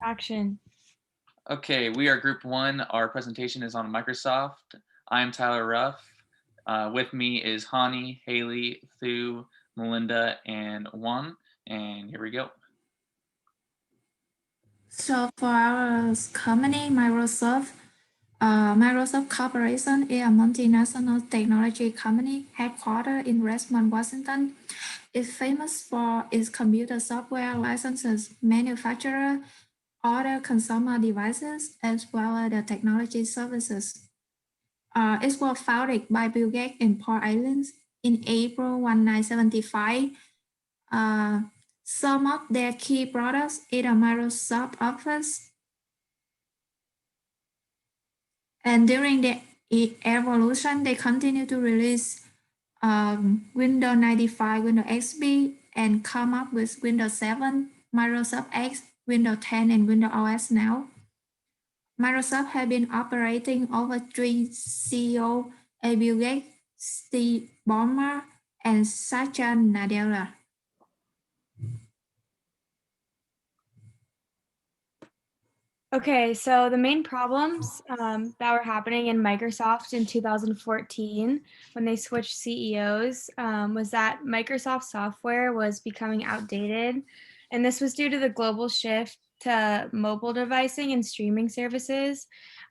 Action. Okay, we are Group 1. Our presentation is on Microsoft. I'm Tyler Ruff. With me is Hani, Haley, Thu, Melinda, and Juan. And here we go. So for our company, Microsoft Corporation is a multinational technology company headquartered in Redmond, Washington. It's famous for its computer software licenses, manufacturer, other consumer devices, as well as the technology services. It was founded by Bill Gates in Port Islands in April 1975. Uh, some of their key products is the Microsoft Office, and during the evolution, they continue to release Windows 95, Windows XP, and come up with Windows 7, Microsoft X, Windows 10, and Windows OS now. Microsoft has been operating over three CEO, Bill Gates, Steve Ballmer, and Satya Nadella. Okay, so the main problems that were happening in Microsoft in 2014 when they switched CEOs was that Microsoft software was becoming outdated. And this was due to the global shift to mobile devices and streaming services.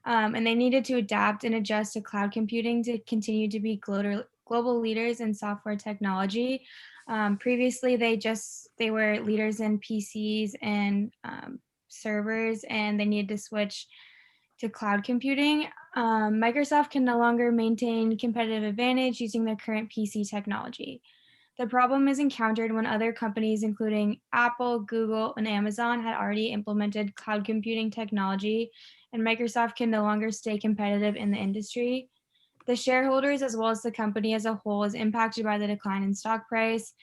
And they needed to adapt and adjust to cloud computing to continue to be global leaders in software technology. Previously, they were leaders in PCs and servers, and they needed to switch to cloud computing. Microsoft can no longer maintain competitive advantage using their current PC technology. The problem is encountered when other companies, including Apple, Google, and Amazon, had already implemented cloud computing technology, and Microsoft can no longer stay competitive in the industry. The shareholders, as well as the company as a whole, is impacted by the decline in stock price.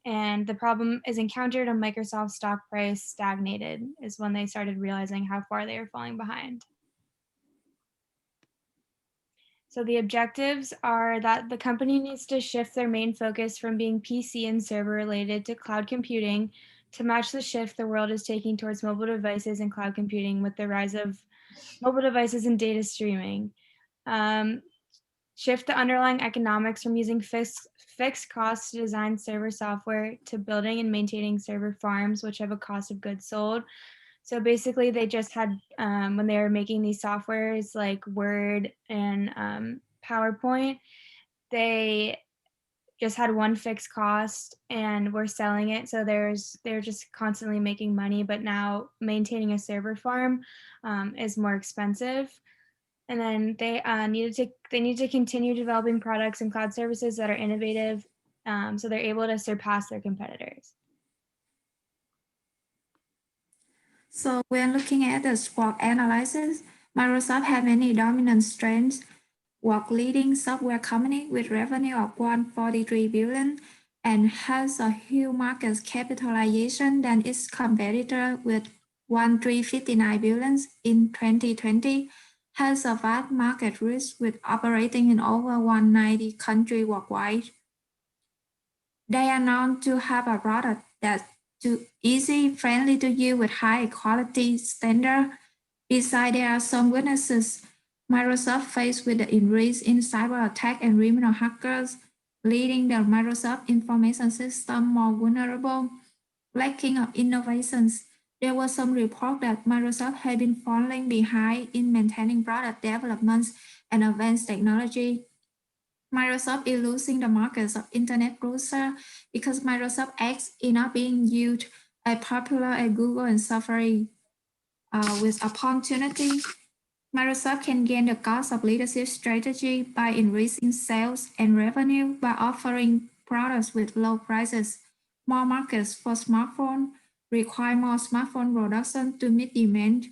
And the problem is encountered when Microsoft stock price stagnated, is when they started realizing how far they were falling behind. So the objectives are that the company needs to shift their main focus from being PC and server related to cloud computing to match the shift the world is taking towards mobile devices and cloud computing with the rise of mobile devices and data streaming. Shift the underlying economics from using fixed costs to design server software to building and maintaining server farms, which have a cost of goods sold. So basically, they just had, when they were making these softwares like Word and PowerPoint, they just had one fixed cost and were selling it. So they're just constantly making money, but now maintaining a server farm is more expensive. And then they need to continue developing products and cloud services that are innovative, so they're able to surpass their competitors. So when looking at the SWOT analysis, Microsoft has many dominant strengths. World leading software company with revenue of 143 billion and has a huge market capitalization than its competitor with 1,359 billion in 2020, has a vast market risk with operating in over 190 countries worldwide. They are known to have a product that's too easy, friendly to use with high quality standard. Besides, there are some weaknesses. Microsoft faced with the increase in cyber attack and criminal hackers, leading the Microsoft information system more vulnerable, lacking of innovations. There was some report that Microsoft had been falling behind in maintaining product developments and advanced technology. Microsoft is losing the markets of internet browser because Microsoft Edge is not being used as popular as Google and Safari. With opportunity, Microsoft can gain the cost of leadership strategy by increasing sales and revenue by offering products with low prices. More markets for smartphones require more smartphone production to meet demand.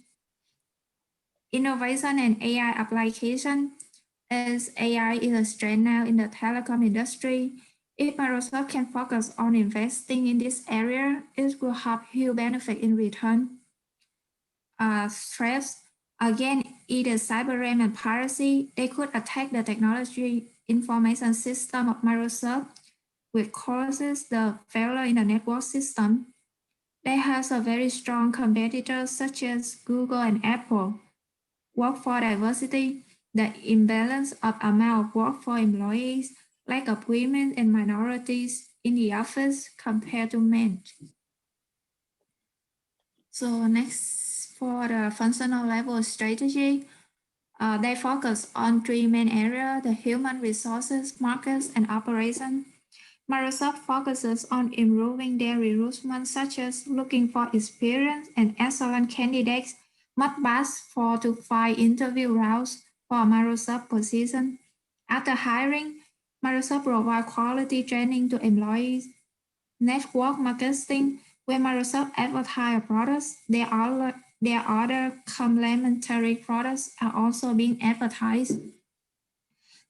Innovation and AI application. As AI is a strength now in the telecom industry, if Microsoft can focus on investing in this area, it will have huge benefit in return. Threats, again, either cybercrime and piracy, they could attack the technology information system of Microsoft, which causes the failure in the network system. They have a very strong competitors such as Google and Apple. Workforce diversity, the imbalance of amount of work for employees, lack of women and minorities in the office compared to men. So next, for the functional level strategy, they focus on three main areas: the human resources, markets, and operation. Microsoft focuses on improving their recruitment, such as looking for experienced and excellent candidates must pass 4 to 5 interview rounds for a Microsoft position. After hiring, Microsoft provides quality training to employees. Network marketing, when Microsoft advertise products, their other complementary products are also being advertised.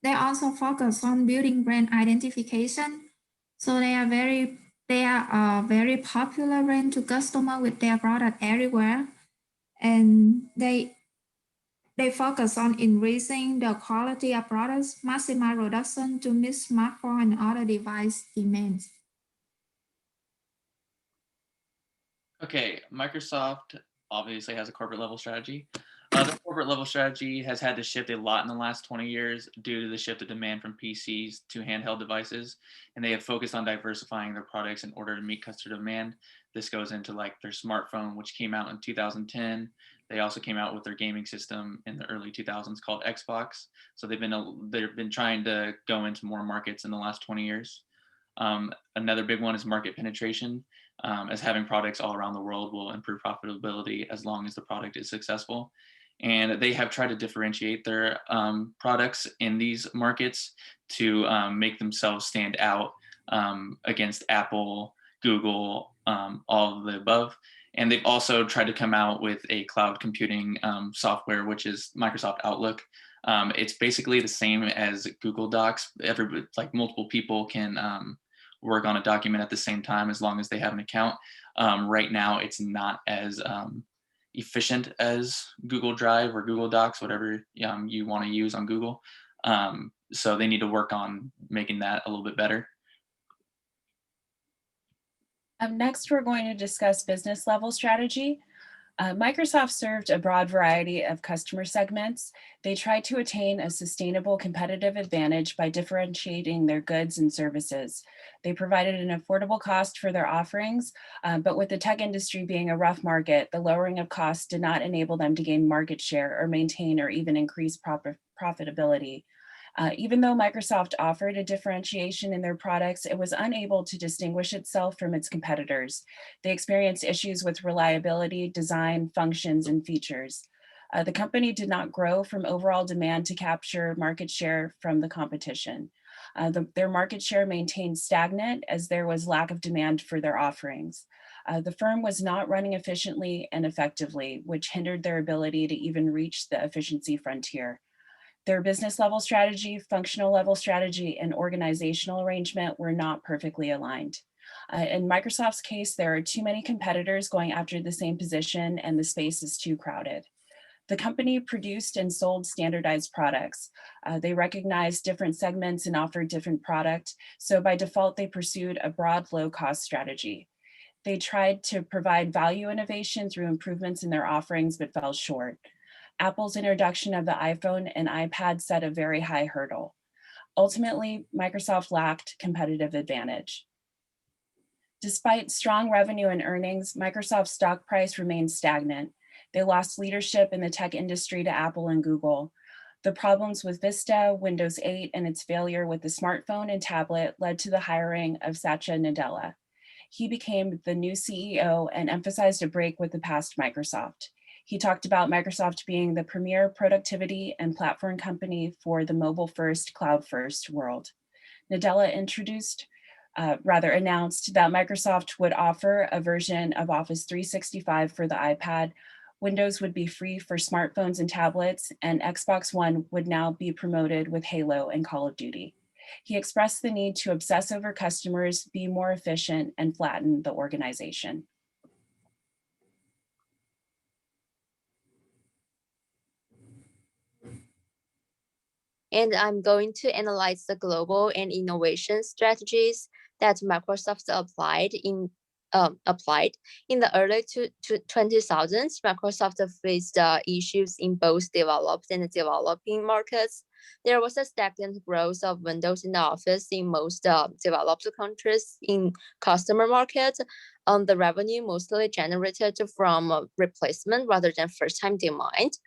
They also focus on building brand identification. So they are a very popular brand to customer with their product everywhere. And they focus on increasing the quality of products, maximize production to meet smartphone and other device demands. Okay, Microsoft obviously has a corporate level strategy. The corporate level strategy has had to shift a lot in the last 20 years due to the shift of demand from PCs to handheld devices, and they have focused on diversifying their products in order to meet customer demand. This goes into like their smartphone, which came out in 2010. They also came out with their gaming system in the early 2000s called Xbox. So they've been trying to go into more markets in the last 20 years. Another big one is market penetration, as having products all around the world will improve profitability as long as the product is successful. And they have tried to differentiate their products in these markets to make themselves stand out against Apple, Google, all of the above. And they've also tried to come out with a cloud computing software, which is Microsoft Outlook. It's basically the same as Google Docs. Like multiple people can work on a document at the same time as long as they have an account. Right now, it's not as efficient as Google Drive or Google Docs, whatever you want to use on Google. So they need to work on making that a little bit better. Next, we're going to discuss business level strategy. Microsoft served a broad variety of customer segments. They tried to attain a sustainable competitive advantage by differentiating their goods and services. They provided an affordable cost for their offerings, but with the tech industry being a rough market, the lowering of costs did not enable them to gain market share or maintain or even increase profitability. Even though Microsoft offered a differentiation in their products, it was unable to distinguish itself from its competitors. They experienced issues with reliability, design, functions, and features. The company did not grow from overall demand to capture market share from the competition. Their market share maintained stagnant as there was lack of demand for their offerings. The firm was not running efficiently and effectively, which hindered their ability to even reach the efficiency frontier. Their business level strategy, functional level strategy, and organizational arrangement were not perfectly aligned. In Microsoft's case, there are too many competitors going after the same position and the space is too crowded. The company produced and sold standardized products. They recognized different segments and offered different product. So by default, they pursued a broad low-cost strategy. They tried to provide value innovation through improvements in their offerings, but fell short. Apple's introduction of the iPhone and iPad set a very high hurdle. Ultimately, Microsoft lacked competitive advantage. Despite strong revenue and earnings, Microsoft's stock price remained stagnant. They lost leadership in the tech industry to Apple and Google. The problems with Vista, Windows 8, and its failure with the smartphone and tablet led to the hiring of Satya Nadella. He became the new CEO and emphasized a break with the past Microsoft. He talked about Microsoft being the premier productivity and platform company for the mobile-first, cloud-first world. Nadella announced that Microsoft would offer a version of Office 365 for the iPad, Windows would be free for smartphones and tablets, and Xbox One would now be promoted with Halo and Call of Duty. He expressed the need to obsess over customers, be more efficient, and flatten the organization. And I'm going to analyze the global and innovation strategies that Microsoft applied in applied. In the early 2000s, Microsoft faced issues in both developed and developing markets. There was a stagnant growth of Windows in the Office in most developed countries. In customer markets, the revenue mostly generated from replacement rather than first-time demand.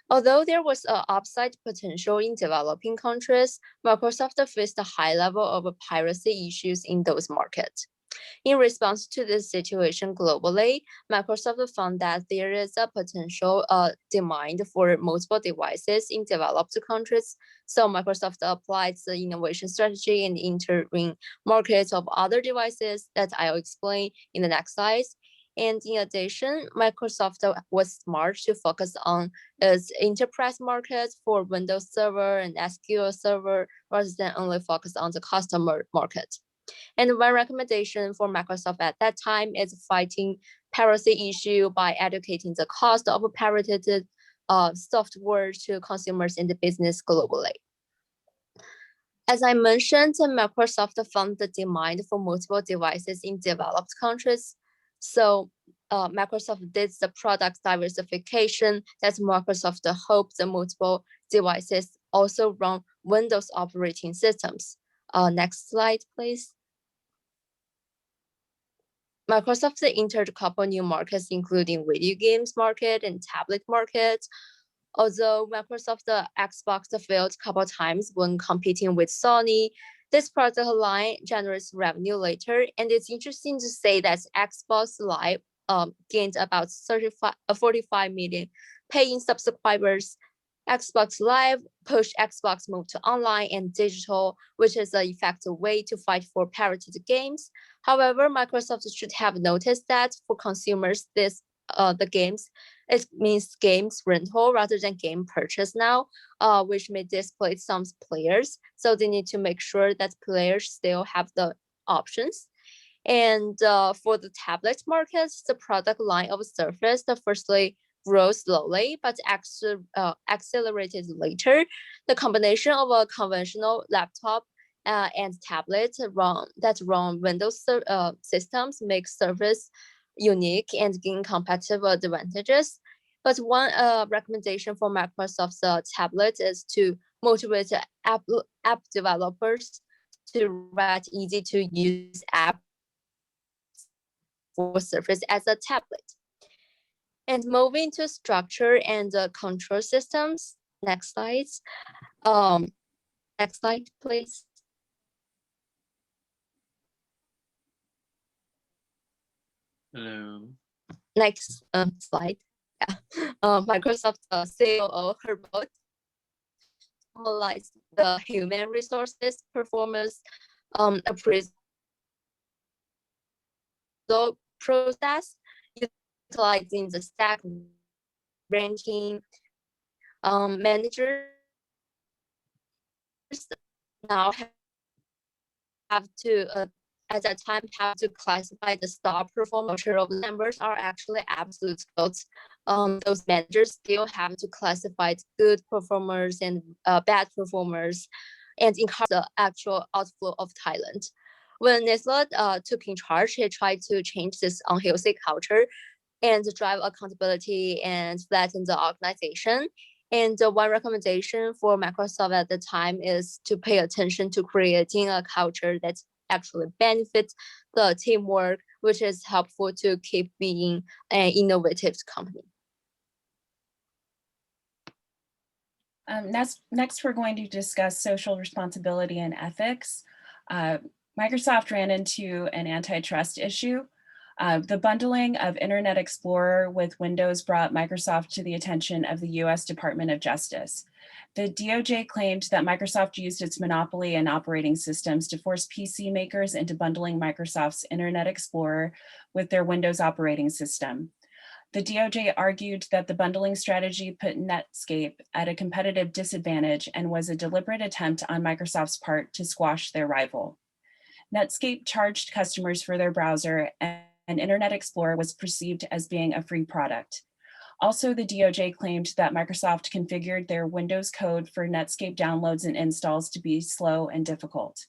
Although there was an upside potential in developing countries, Microsoft faced a high level of piracy issues in those markets. In response to this situation globally, Microsoft found that there is a potential demand for multiple devices in developed countries. So Microsoft applied the innovation strategy and entering markets of other devices that I'll explain in the next slide. And in addition, Microsoft was smart to focus on its enterprise markets for Windows Server and SQL Server rather than only focus on the customer market. And one recommendation for Microsoft at that time is fighting piracy issue by educating the cost of pirated software to consumers in the business globally. As I mentioned, Microsoft found the demand for multiple devices in developed countries. So Microsoft did the product diversification that Microsoft hoped the multiple devices also run Windows operating systems. Next slide, please. Microsoft entered a couple new markets, including video games market and tablet market. Although Microsoft Xbox failed a couple times when competing with Sony, this product line generates revenue later. And it's interesting to say that Xbox Live gained about 45 million paying subscribers. Xbox Live pushed Xbox move to online and digital, which is an effective way to fight for pirated games. However, Microsoft should have noticed that for consumers, the games, it means games rental rather than game purchase now, which may displace some players. So they need to make sure that players still have the options. And for the tablet markets, the product line of Surface, firstly grew slowly, but accelerated later. The combination of a conventional laptop and tablet that run Windows systems makes Surface unique and gain competitive advantages. But one recommendation for Microsoft's tablet is to motivate app developers to write easy to use apps for Surface as a tablet. And moving to structure and control systems. Next slide. Next slide, please. Hello. Next slide. Yeah. Microsoft COO Herbert analyzed the human resources performance appraisal process, utilizing the stack ranking. Managers now have to at that time have to classify the star performance of numbers are actually absolute goals. Those managers still have to classify good performers and bad performers and encourage the actual outflow of talent. When Nestle took in charge, he tried to change this unhealthy culture and drive accountability and flatten the organization. And one recommendation for Microsoft at the time is to pay attention to creating a culture that actually benefits the teamwork, which is helpful to keep being an innovative company. Next, we're going to discuss social responsibility and ethics. Microsoft ran into an antitrust issue. The bundling of Internet Explorer with Windows brought Microsoft to the attention of the US Department of Justice. The DOJ claimed that Microsoft used its monopoly in operating systems to force PC makers into bundling Microsoft's Internet Explorer with their Windows operating system. The DOJ argued that the bundling strategy put Netscape at a competitive disadvantage and was a deliberate attempt on Microsoft's part to squash their rival. Netscape charged customers for their browser, and Internet Explorer was perceived as being a free product. Also, the DOJ claimed that Microsoft configured their Windows code for Netscape downloads and installs to be slow and difficult.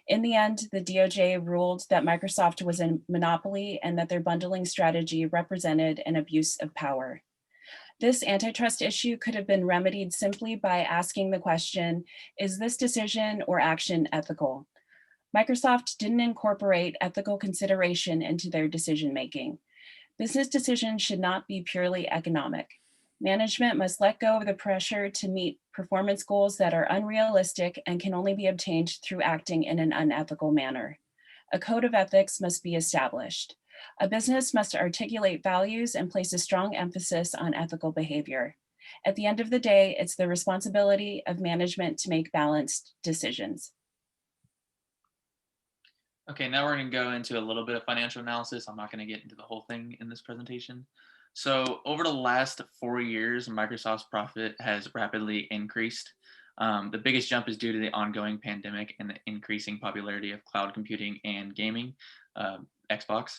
In the end, the DOJ ruled that Microsoft was a monopoly and that their bundling strategy represented an abuse of power. This antitrust issue could have been remedied simply by asking the question, is this decision or action ethical? Microsoft didn't incorporate ethical consideration into their decision-making. Business decisions should not be purely economic. Management must let go of the pressure to meet performance goals that are unrealistic and can only be obtained through acting in an unethical manner. A code of ethics must be established. A business must articulate values and place a strong emphasis on ethical behavior. At the end of the day, it's the responsibility of management to make balanced decisions. Okay, now we're going to go into a little bit of financial analysis. I'm not going to get into the whole thing in this presentation. So over the last 4 years, Microsoft's profit has rapidly increased. The biggest jump is due to the ongoing pandemic and the increasing popularity of cloud computing and gaming, Xbox.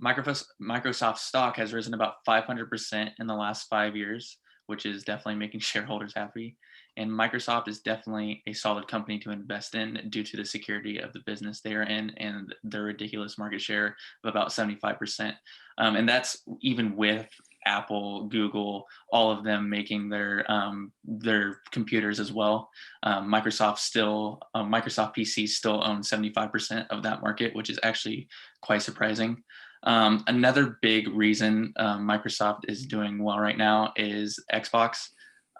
Microsoft stock has risen about 500% in the last 5 years, which is definitely making shareholders happy. And Microsoft is definitely a solid company to invest in due to the security of the business they are in and their ridiculous market share of about 75%. And that's even with Apple, Google, all of them making their computers as well. Microsoft PCs still own 75% of that market, which is actually quite surprising. Another big reason Microsoft is doing well right now is Xbox.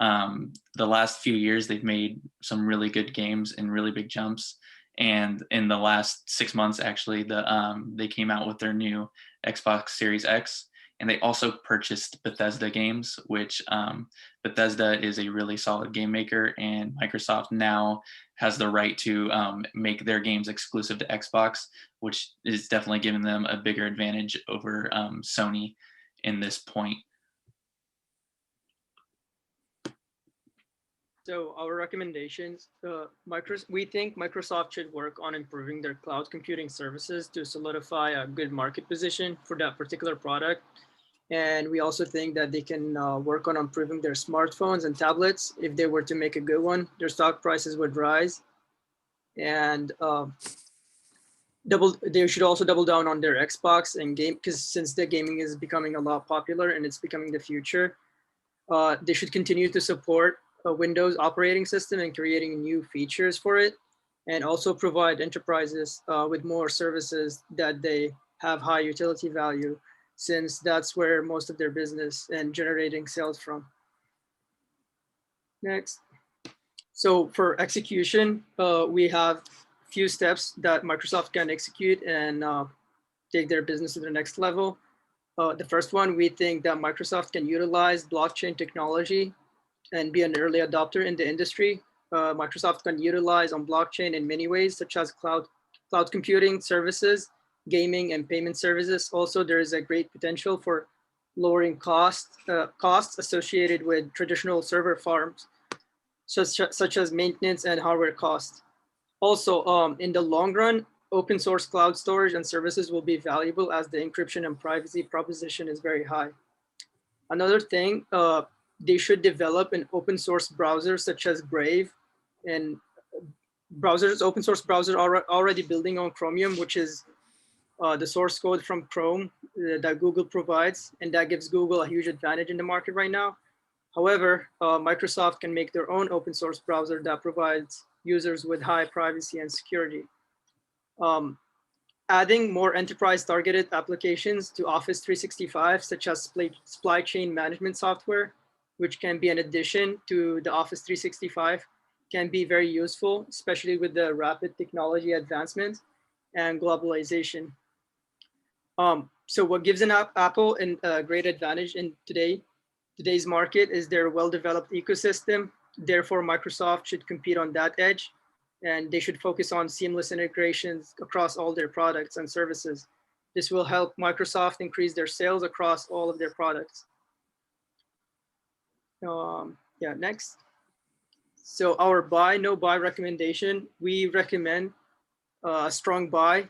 The last few years, they've made some really good games and really big jumps. And in the last 6 months, actually, they came out with their new Xbox Series X. And they also purchased Bethesda Games, which Bethesda is a really solid game maker. And Microsoft now has the right to make their games exclusive to Xbox, which is definitely giving them a bigger advantage over Sony in this point. So our recommendations, we think Microsoft should work on improving their cloud computing services to solidify a good market position for that particular product. And we also think that they can work on improving their smartphones and tablets. If they were to make a good one, their stock prices would rise. And they should also double down on their Xbox and game, because since the gaming is becoming a lot popular and it's becoming the future, they should continue to support a Windows operating system and creating new features for it, and also provide enterprises with more services that they have high utility value, since that's where most of their business and generating sales from. Next. So for execution, we have a few steps that Microsoft can execute and take their business to the next level. The first one, we think that Microsoft can utilize blockchain technology and be an early adopter in the industry. Microsoft can utilize on blockchain in many ways, such as cloud computing services, gaming, and payment services. Also, there is a great potential for lowering costs associated with traditional server farms, such as maintenance and hardware costs. Also, in the long run, open source cloud storage and services will be valuable as the encryption and privacy proposition is very high. Another thing, they should develop an open source browser such as Brave, and open source browsers are already building on Chromium, which is the source code from Chrome that Google provides, and that gives Google a huge advantage in the market right now. However, Microsoft can make their own open source browser that provides users with high privacy and security. Adding more enterprise targeted applications to Office 365, such as supply chain management software, which can be an addition to the Office 365, can be very useful, especially with the rapid technology advancement and globalization. So what gives Apple a great advantage in today's market is their well-developed ecosystem. Therefore, Microsoft should compete on that edge, and they should focus on seamless integrations across all their products and services. This will help Microsoft increase their sales across all of their products. Next. So our buy, no buy recommendation, we recommend a strong buy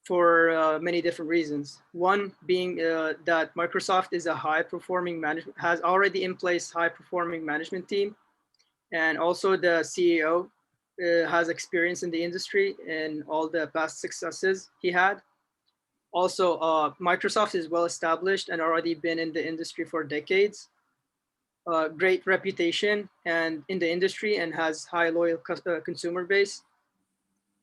for many different reasons. One being that Microsoft is a has already in place high performing management team. And also the CEO has experience in the industry and all the past successes he had. Also, Microsoft is well established and already been in the industry for decades. Great reputation and in the industry and has high loyal consumer base.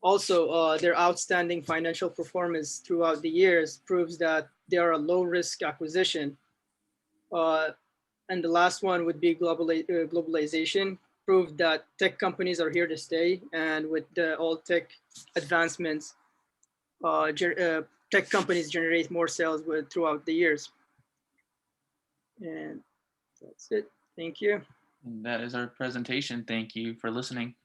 Also, their outstanding financial performance throughout the years proves that they are a low risk acquisition. And the last one would be globalization, proved that tech companies are here to stay. And with all tech advancements, tech companies generate more sales throughout the years. And that's it. Thank you. And that is our presentation. Thank you for listening.